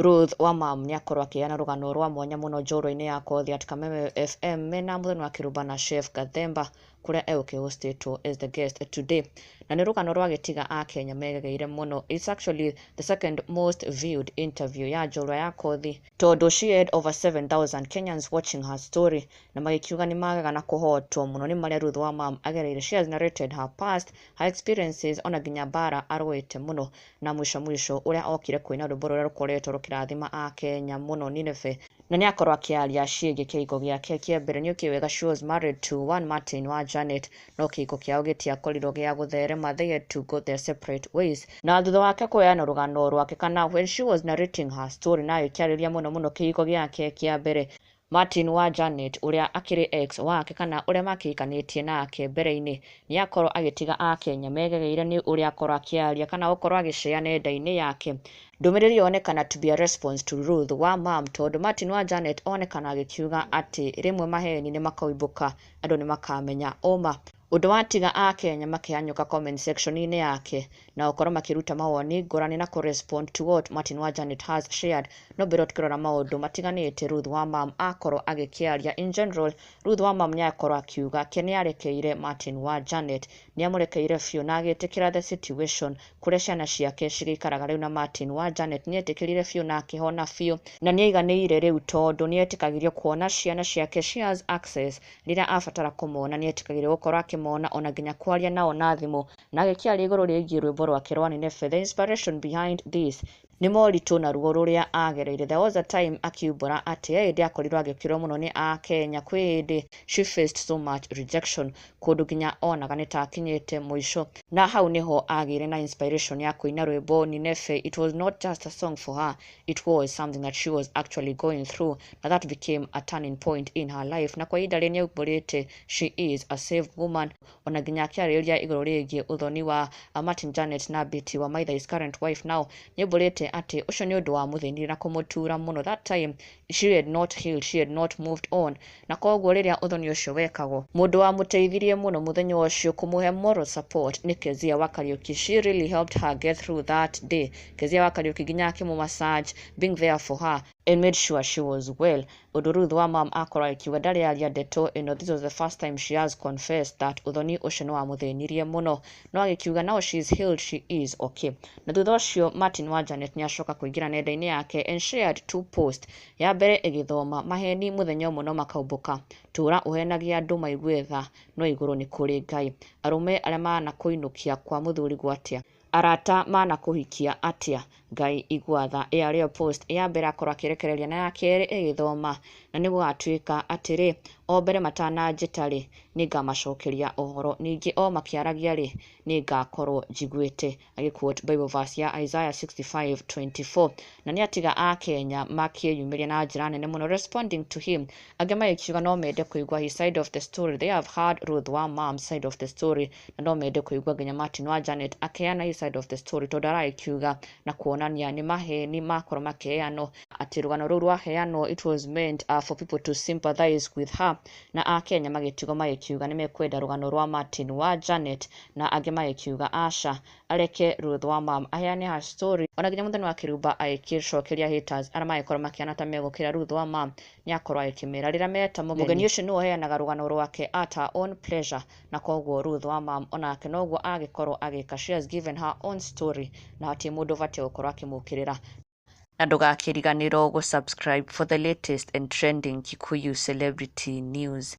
Ruth Wamam nĩakorwo akĩheana rũgano rwa mwanya mũno njorua-inĩ ya kothi at Kameme FM mena mũthenya wa kĩrũmba na Chef Gathemba kũrĩa egũkĩhostĩtwo as the guest today. Na nĩ rũgano rwagĩtiga Akenya megegeire mũno. It's actually the second most viewed interview ya njorua ya kothi tondũ she had over 7,000 Kenyans watching her story na magĩkiuga nĩ magega na kũhotwo mũno nĩ marĩa Ruth Wamam agereire. She has narrated her past, her experiences, ona nginya bara arũĩte mũno, na mwisho ũrĩa okire kũina rwĩmbo rũrĩa rũkoretwo rũkĩrathima Akenya mũno Nineve, na nĩakorwo akĩaria ciĩgiĩ kĩhiko gĩake kĩa mbere. Nĩ ũkĩwega she was married to one Martin wa Janet, no kĩhiko kĩao gĩtiakorirwo gĩa gũtherema, they had to go their separate ways. Na thutha wake kũheana rũgano rwake, kana when she was narrating her story na ĩkĩarĩria mũno kĩhiko gĩake kĩa mbere, Martin wa Janet ũrĩa akĩrĩ ex wake kana ũrĩa makĩhikanĩtie nake mbere-inĩ, nĩakorwo agĩtiga Akenya megegeire nĩ ũrĩa akorwo akĩaria kana gũkorwo agĩshare nenda-inĩ yake. Ndũmĩrĩri yonekana to be a response to Ruth Wamam tondũ Martin wa Janet onekana agĩkiuga atĩ rĩmwe maheni nĩ makoimbũka, andũ nĩ makamenya ũma. Ũndũ watiga Akenya makĩhanyũka comment section-inĩ yake na gũkorwo makĩruta mawoni ngũrani na kũrespond to what Martin wa Janet has shared. No mbere tũkĩrora maũndũ matiganĩte Ruth Wamam akorwo agĩkĩaria. In general, Ruth Wamam nĩakorwo akiuga ke nĩarekeire Martin wa Janet, nĩamũrekeire biũ na agĩtĩkĩra the situation kũrĩa ciana ciake cigĩikaraga rĩu na Martin wa Janet nĩetĩkĩrire biũ na akĩhona biũ, na nĩaiganĩire rĩu tondũ nĩetĩkagĩrio kuona ciana ciake she has access rĩrĩa abatara kũmona, nĩetĩkagĩrio gũkorwo akĩmona ona nginya kwaria nao na thimũ, na agĩkĩaria igũrũ rĩgiĩ rwĩmbo rwake rwa Nineve. The inspiration behind this nĩ moritũ na ruo rũrĩa agereire. There was a time akiumbũra atĩ ndiakorirwo agĩkĩrwo mũno nĩ Akenya, kwĩ hĩndĩ she faced so much rejection, kũndũ nginya onaga nĩtakinyĩte mũico, na hau nĩho agĩire na inspiration ya kũina rwĩmbo Nineve. It was not just a song for her, it was something that she was actually going through, na that became a turning point in her life. Na kwa ihinda rĩrĩa nĩaumbũrĩte she is a saved woman, ona nginya akĩarĩrĩria igũrũ rĩgiĩ ũthoni wa Martin Janet na Betty Wamaitha, his current wife now. Nĩaumbũrĩte atĩ ũcio nĩ ũndũ wa mũthĩnire na kũmũtura mũno. That time she had not healed, she had not moved on, na koguo rĩrĩa ũthoni ũcio wekagwo, mũndũ wa mũteithirie mũno mũthenya ũcio kũmũhe moral support nĩ Kezia wa Kariuki. She really helped her get through that day. Kezia wa Kariuki nginya akĩmũmassage, being there for her and made sure she was well. Ũndũ Ruth Wamam akorwo akiuga ndarĩ aria ndeto ĩno. This was the first time she has confessed that ũthoni ũcio nĩ wamũthĩnirie mũno, no agĩkiuga now she is healed, she is okay. Na thutha ũcio Martin wa Janet nĩacoka kũingĩra nenda-inĩ yake and shared two posts. Ya mbere ĩgĩthoma maheni mũthenya ũmwe no makaumbũka, tũra ũhenagia andũ maigue tha, no igũrũ nĩ kũrĩ Ngai. Arũme arĩa manakũinũkia kwa mũthuri gwatia, arata manakũhikia atĩa, Ngai igua tha. Ĩarĩyo post ya mbere akorwo akĩrekereria, na ya kerĩ ĩgĩthoma na nĩgũgatuĩka atĩrĩ, o mbere matananjĩta-rĩ nĩngamacokeria ũhoro, ningĩ o makĩaragia-rĩ nĩngakorwo njiguĩte, agĩquote Bible verse ya Isaiah 65:24. Na nĩatiga Akenya makĩyumĩria na njĩra nene mũno responding to him, angĩ magĩkiuga no mende kũigua his side of the story. They have heard Ruth Wamam's side of the story, na no mende kũigua nginya Martin wa Janet akĩheana his side of the story tondũ aragĩkiuga na kuonania nĩ maheni makorwo makĩheanwo, atĩ rũgano rũu rwaheanwo it was meant for people to sympathize with her. Na Akenya magĩkiuga nĩmekwenda rũgano rwa Martin wa Janet, na angĩ magĩkiuga aca areke Ruth Wamam aheane her story. Ona nginya mũthenya wa kĩrũmba agĩcokeria haters arĩa magĩkorwo makĩhana ta megũkĩra Ruth Wamam, nĩakorwo agĩkĩmera rĩrĩa meta mũgeni ũcio nĩwe ũheanaga rũgano rwake at her own pleasure, na koguo Ruth Wamam onake noguo agĩkorwo agĩka. She has given her own story na hatirĩ mũndũ ũbatiĩ gũkorwo akĩmũkĩrĩra. Na ndũgakĩriganĩrwo gũsubscribe for the latest and trending Kikuyu celebrity news.